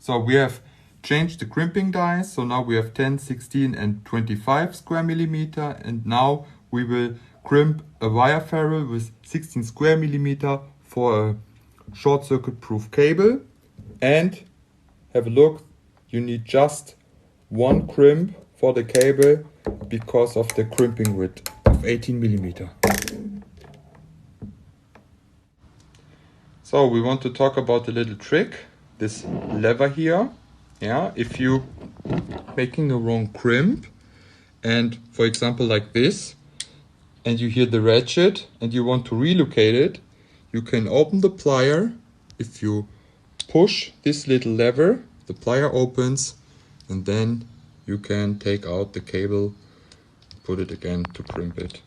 So we have changed the crimping dies. So now we have 10, 16 and 25 square millimeter. And now we will crimp a wire ferrule with 16 square millimeter for a short circuit proof cable. And have a look, you need just one crimp for the cable because of the crimping width of 18 millimeter. So we want to talk about a little trick, this lever here. Yeah, if you making a wrong crimp and for example like this, and you hear the ratchet and you want to relocate it, you can open the plier. If you push this little lever, the plier opens and then you can take out the cable, put it again to crimp it.